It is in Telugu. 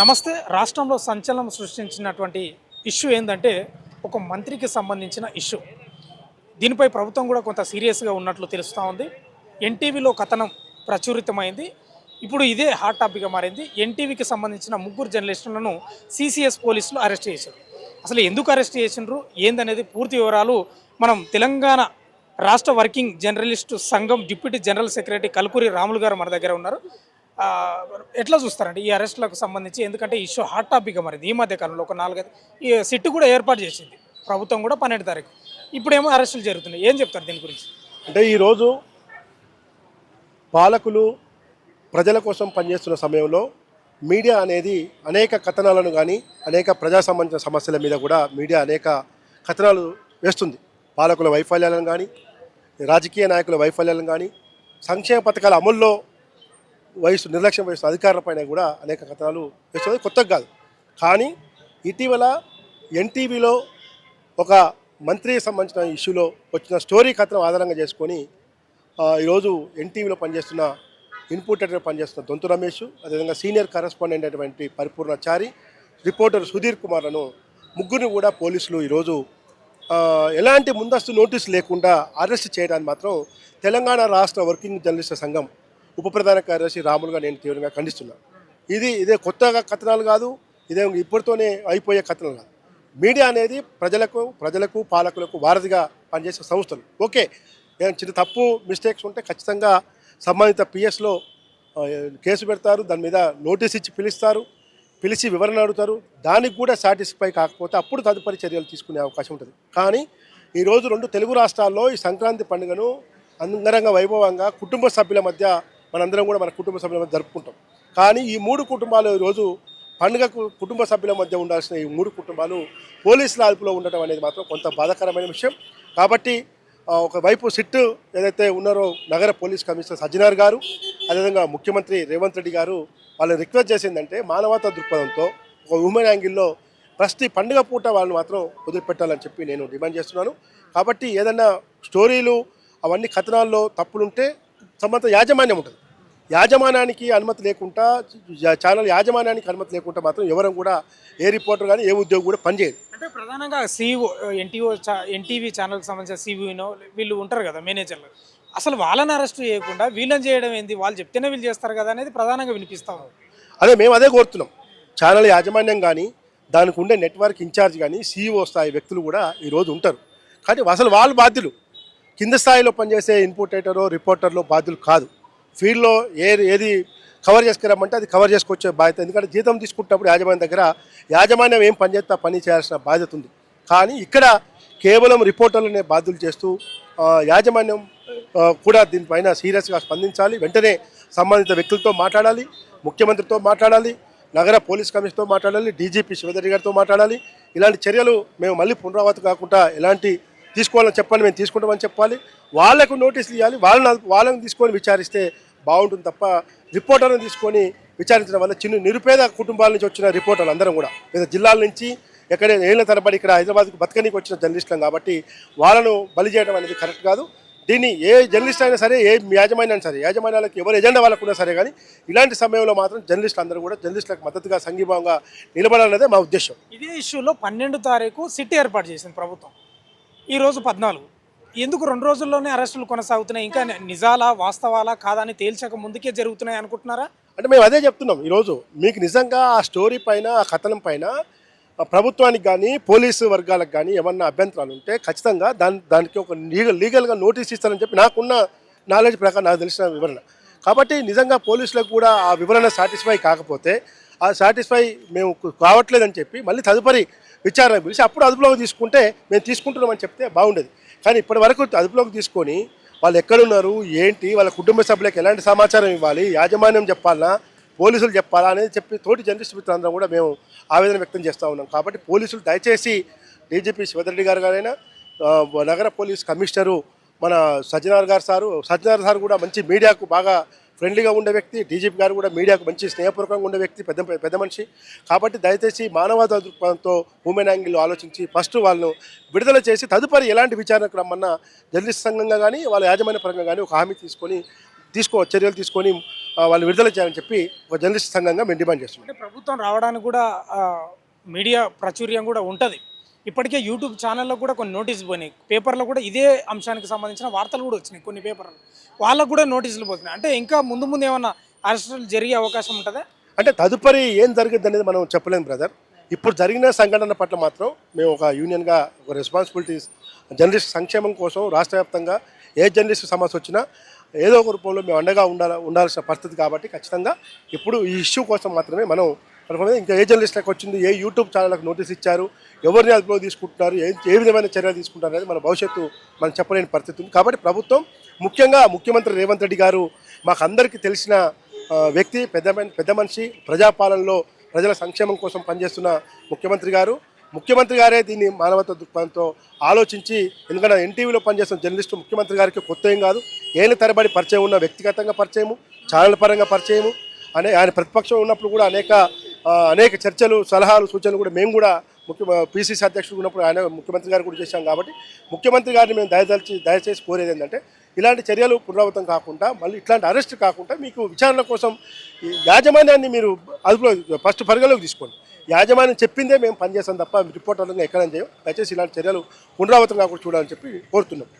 నమస్తే. రాష్ట్రంలో సంచలనం సృష్టించినటువంటి ఇష్యూ ఏందంటే ఒక మంత్రికి సంబంధించిన ఇష్యూ. దీనిపై ప్రభుత్వం కూడా కొంత సీరియస్గా ఉన్నట్లు తెలుస్తూ ఉంది. ఎన్టీవీలో కథనం ప్రచురితమైంది. ఇప్పుడు ఇదే హాట్ టాపిక్గా మారింది. ఎన్టీవీకి సంబంధించిన ముగ్గురు జర్నలిస్టులను సిసిఎస్ పోలీసులు అరెస్ట్ చేశారు. అసలు ఎందుకు అరెస్ట్ చేసిండ్రు ఏందనేది పూర్తి వివరాలు మనం తెలంగాణ రాష్ట్ర వర్కింగ్ జర్నలిస్టు సంఘం deputy general secretary Kalkuri Ramulu గారు మన దగ్గర ఉన్నారు. ఎట్లా చూస్తారండి ఈ అరెస్టులకు సంబంధించి? ఎందుకంటే ఇష్యూ హాట్ టాపిక్గా మారింది ఈ మధ్య కాలంలో. ఒక 4-5 ఈ సిట్ కూడా ఏర్పాటు చేసింది ప్రభుత్వం కూడా 12 తారీఖు. ఇప్పుడేమో అరెస్టులు జరుగుతున్నాయి. ఏం చెప్తారు దీని గురించి? అంటే ఈరోజు పాలకులు ప్రజల కోసం పనిచేస్తున్న సమయంలో మీడియా అనేది అనేక కథనాలను కానీ అనేక ప్రజా సంబంధించిన సమస్యల మీద కూడా మీడియా అనేక కథనాలు వేస్తుంది. పాలకుల వైఫల్యాలను కానీ రాజకీయ నాయకుల వైఫల్యాలను కానీ సంక్షేమ పథకాల అమల్లో నిర్లక్ష్యం వహిస్తున్న అధికారులపైన కూడా అనేక కథనాలు వేస్తుంది. కొత్తగా కాదు. కానీ ఇటీవల ఎన్టీవీలో ఒక మంత్రికి సంబంధించిన ఇష్యూలో వచ్చిన స్టోరీ కథనం ఆధారంగా చేసుకొని ఈరోజు ఎన్టీవీలో పనిచేస్తున్న ఇన్పుట్ ఎడిటర్ పనిచేస్తున్న దొంతు రమేష్, అదేవిధంగా సీనియర్ కరెస్పాండెంట్ అయినటువంటి పరిపూర్ణచారి, రిపోర్టర్ సుధీర్ కుమార్లను ముగ్గురిని కూడా పోలీసులు ఈరోజు ఎలాంటి ముందస్తు నోటీసు లేకుండా అరెస్ట్ చేయడానికి మాత్రం తెలంగాణ రాష్ట్ర వర్కింగ్ జర్నలిస్టుల సంఘం ఉప ప్రధాన కార్యదర్శి రాములుగా నేను తీవ్రంగా ఖండిస్తున్నాను. ఇదే కొత్తగా కథనాలు కాదు, ఇదే ఇప్పటితోనే అయిపోయే కథనాలు కాదు. మీడియా అనేది ప్రజలకు పాలకులకు వారధిగా పనిచేసే సంస్థలు. ఓకే, చిన్న తప్పు మిస్టేక్స్ ఉంటే ఖచ్చితంగా సంబంధిత పిఎస్లో కేసు పెడతారు, దాని మీద నోటీస్ ఇచ్చి పిలిచి వివరణ అడుగుతారు. దానికి కూడా సాటిస్ఫై కాకపోతే అప్పుడు తదుపరి చర్యలు తీసుకునే అవకాశం ఉంటుంది. కానీ ఈరోజు 2 తెలుగు రాష్ట్రాల్లో ఈ సంక్రాంతి పండుగను అంగరంగ వైభవంగా కుటుంబ సభ్యుల మధ్య మనందరం కూడా మన కుటుంబ సభ్యుల మధ్య జరుపుకుంటాం. కానీ ఈ 3 కుటుంబాలు ఈరోజు పండుగకు కుటుంబ సభ్యుల మధ్య ఉండాల్సిన ఈ 3 కుటుంబాలు పోలీసుల అదుపులో ఉండటం అనేది మాత్రం కొంత బాధాకరమైన విషయం. కాబట్టి ఒకవైపు సిట్ ఏదైతే ఉన్నారో నగర పోలీస్ కమిషనర్ సజ్జనార్ గారు, అదేవిధంగా ముఖ్యమంత్రి రేవంత్ రెడ్డి గారు వాళ్ళని రిక్వెస్ట్ చేసిందంటే మానవతా దృక్పథంతో ఒక హ్యూమన్ యాంగిల్లో ప్రతి పండుగ పూట వాళ్ళని మాత్రం వదిలిపెట్టాలని చెప్పి నేను డిమాండ్ చేస్తున్నాను. కాబట్టి ఏదన్నా స్టోరీలు అవన్నీ కథనాల్లో తప్పులుంటే సంబంధిత యాజమాన్యం ఉంటుంది. యాజమాన్యానికి అనుమతి లేకుండా, ఛానల్ యాజమాన్యానికి అనుమతి లేకుండా మాత్రం ఎవరు కూడా ఏ రిపోర్టర్ కానీ ఏ ఉద్యోగి కూడా పనిచేయదు. అంటే ప్రధానంగా సిఇఓ ఎన్టీవీ ఛానల్కి సంబంధించిన సిఇఓ వీళ్ళు ఉంటారు కదా, మేనేజర్లు. అసలు వాళ్ళని అరెస్ట్ చేయకుండా వీళ్ళని చేయడం ఏంది? వాళ్ళు చెప్తేనే వీళ్ళు చేస్తారు కదా అనేది ప్రధానంగా వినిపిస్తాం. మేము అదే కోరుతున్నాం. ఛానల్ యాజమాన్యం కానీ దానికి ఉండే నెట్వర్క్ ఇన్ఛార్జ్ కానీ సిఇఓ స్థాయి వ్యక్తులు కూడా ఈరోజు ఉంటారు. కానీ అసలు వాళ్ళు బాధ్యులు. కింద స్థాయిలో పనిచేసే ఇన్పుట్ ఎడిటరో రిపోర్టర్లో బాధ్యులు కాదు. ఫీల్డ్లో ఏది కవర్ చేసుకురామంటే అది కవర్ చేసుకొచ్చే బాధ్యత. ఎందుకంటే జీతం తీసుకుంటున్నప్పుడు యాజమాన్యం దగ్గర యాజమాన్యం ఏం పని చేస్తా పని చేయాల్సిన బాధ్యత ఉంది. కానీ ఇక్కడ కేవలం రిపోర్టర్లనే బాధ్యులు చేస్తూ యాజమాన్యం కూడా దీనిపైన సీరియస్గా స్పందించాలి. వెంటనే సంబంధిత వ్యక్తులతో మాట్లాడాలి, ముఖ్యమంత్రితో మాట్లాడాలి, నగర పోలీస్ కమిషనర్తో మాట్లాడాలి, డీజీపీ శివధరి గారితో మాట్లాడాలి. ఇలాంటి చర్యలు మేము మళ్ళీ పునరావృతం కాకుండా ఎలాంటి తీసుకోవాలని చెప్పాలి, మేము తీసుకుంటామని చెప్పాలి. వాళ్లకు నోటీసులు ఇవ్వాలి, వాళ్ళని తీసుకొని విచారిస్తే బాగుంటుంది తప్ప రిపోర్టర్ని తీసుకొని విచారించడం వల్ల నిరుపేద కుటుంబాల నుంచి వచ్చిన రిపోర్టర్లు అందరం కూడా వివిధ జిల్లాల నుంచి ఎక్కడ ఏళ్ళ తరబడి ఇక్కడ హైదరాబాద్కు బతకనికి వచ్చిన జర్నలిస్టులం కాబట్టి వాళ్ళను బలి చేయడం అనేది కరెక్ట్ కాదు. దీన్ని ఏ జర్నలిస్ట్ అయినా సరే, ఏ యాజమాన్యం సరే, యాజమాన్యాలకు ఎవరు ఎజెండా వాళ్ళకు ఉన్నా సరే, కానీ ఇలాంటి సమయంలో మాత్రం జర్నలిస్టులు అందరూ కూడా జర్నలిస్టులకు మద్దతుగా సంఘీభావంగా నిలబడాలనేదే మా ఉద్దేశం. ఇదే ఇష్యూలో 12 తారీఖు సిట్ ఏర్పాటు చేసింది ప్రభుత్వం. ఈరోజు 14. ఎందుకు 2 రోజుల్లోనే అరెస్టులు కొనసాగుతున్నాయి? ఇంకా నిజాలా వాస్తవాలా కాదా అని తేల్చక ముందుకే జరుగుతున్నాయి అనుకుంటున్నారా? అంటే మేము అదే చెప్తున్నాం. ఈరోజు మీకు నిజంగా ఆ స్టోరీ పైన, ఆ కథనం పైన ప్రభుత్వానికి కానీ పోలీసు వర్గాలకు కానీ ఏమన్నా అభ్యంతరాలు ఉంటే ఖచ్చితంగా దానికి ఒక లీగల్గా నోటీస్ ఇస్తారని చెప్పి నాకున్న నాలెడ్జ్ ప్రకారం నాకు తెలిసిన వివరణ. కాబట్టి నిజంగా పోలీసులకు కూడా ఆ వివరణ సాటిస్ఫై కాకపోతే, ఆ సాటిస్ఫై మేము కావట్లేదని చెప్పి మళ్ళీ తదుపరి విచారణ పిలిచి అప్పుడు అదుపులోకి తీసుకుంటే మేము తీసుకుంటున్నామని చెప్తే బాగుండేది. కానీ ఇప్పటి వరకు అదుపులోకి తీసుకొని వాళ్ళు ఎక్కడున్నారు, ఏంటి, వాళ్ళ కుటుంబ సభ్యులకు ఎలాంటి సమాచారం ఇవ్వాలి, యాజమాన్యం చెప్పాలన్నా పోలీసులు చెప్పాలా అనేది చెప్పి తోటి జర్నలిస్ట్ మిత్రులందరం కూడా మేము ఆవేదన వ్యక్తం చేస్తూ ఉన్నాం. కాబట్టి పోలీసులు దయచేసి డీజీపీ శివధరి గారు గారైనా, నగర పోలీస్ కమిషనరు మన సజ్జనార్ సార్ కూడా మంచి మీడియాకు బాగా ఫ్రెండ్లీగా ఉండే వ్యక్తి, డీజీపీ గారు కూడా మీడియాకు మంచి స్నేహపూర్వకంగా ఉండే వ్యక్తి, పెద్ద మనిషి. కాబట్టి దయచేసి మానవతా దృక్పథంతో హ్యూమన్ యాంగిల్లో ఆలోచించి ఫస్ట్ వాళ్ళను విడుదల చేసి తదుపరి ఎలాంటి విచారణకు రమ్మన్నా జర్నలిస్ట్ సంఘంగా కానీ వాళ్ళ యాజమాన్య పరంగా కానీ ఒక హామీ చర్యలు తీసుకొని వాళ్ళు విడుదల చేయాలని చెప్పి ఒక జర్నలిస్ట్ సంఘంగా మేము డిమాండ్ చేస్తున్నాం. అంటే ప్రభుత్వం రావడానికి కూడా మీడియా ప్రాచుర్యం కూడా ఉంటుంది. ఇప్పటికే యూట్యూబ్ ఛానల్లో కూడా కొన్ని నోటీసులు పోయినాయి, పేపర్లో కూడా ఇదే అంశానికి సంబంధించిన వార్తలు కూడా వచ్చినాయి కొన్ని పేపర్లు, వాళ్ళకు కూడా నోటీసులు పోతున్నాయి. అంటే ఇంకా ముందు ముందు ఏమన్నా అరెస్టులు జరిగే అవకాశం ఉంటుందా? అంటే తదుపరి ఏం జరిగింది అనేది మనం చెప్పలేము బ్రదర్. ఇప్పుడు జరిగిన సంఘటన పట్ల మాత్రం మేము ఒక యూనియన్గా ఒక రెస్పాన్సిబిలిటీస్ జర్నలిస్ట్ సంక్షేమం కోసం రాష్ట్ర వ్యాప్తంగా ఏ జర్నలిస్ట్ సమస్య వచ్చినా ఏదో ఒక రూపంలో మేము అండగా ఉండాల్సిన పరిస్థితి కాబట్టి ఖచ్చితంగా ఇప్పుడు ఈ ఇష్యూ కోసం మాత్రమే మనం ఇంకా ఏ జర్నలిస్ట్లకు వచ్చింది, ఏ యూట్యూబ్ ఛానళ్ళకు నోటీస్ ఇచ్చారు, ఎవరిని అదుపులో తీసుకుంటున్నారు, ఏ విధమైన చర్యలు తీసుకుంటారు అనేది మన భవిష్యత్తు మనం చెప్పలేని పరిస్థితి ఉంది. కాబట్టి ప్రభుత్వం ముఖ్యంగా ముఖ్యమంత్రి రేవంత్ రెడ్డి గారు మాకు అందరికీ తెలిసిన వ్యక్తి, పెద్ద మనిషి, ప్రజాపాలనలో ప్రజల సంక్షేమం కోసం పనిచేస్తున్న ముఖ్యమంత్రి గారే దీన్ని మానవతా దృక్పథంతో ఆలోచించి, ఎందుకంటే ఎన్టీవీలో పనిచేస్తున్న జర్నలిస్టు ముఖ్యమంత్రి గారికి కొత్త ఏం కాదు, ఏళ్ళ తరబడి పరిచయం ఉన్న వ్యక్తిగతంగా పరిచయము, ఛానల్ పరంగా పరిచయము. ఆయన ప్రతిపక్షం ఉన్నప్పుడు కూడా అనేక చర్చలు, సలహాలు, సూచనలు కూడా మేము కూడా పిసిసి అధ్యక్షుడు ఉన్నప్పుడు ఆయన ముఖ్యమంత్రి గారు కూడా చేశాం. కాబట్టి ముఖ్యమంత్రి గారిని మేము దయచేసి కోరేది ఏంటంటే ఇలాంటి చర్యలు పునరావృతం కాకుండా, మళ్ళీ ఇట్లాంటి అరెస్ట్ కాకుండా మీకు విచారణ కోసం యాజమాన్యాన్ని మీరు అదుపులో ఫస్ట్ పరిగణలోకి తీసుకోండి. యాజమాన్యం చెప్పిందే మేము పనిచేస్తాం తప్ప రిపోర్టర్లుగా ఎక్కడని చేయం. దయచేసి ఇలాంటి చర్యలు పునరావృతం కాకుండా చూడాలని చెప్పి కోరుతున్నాం.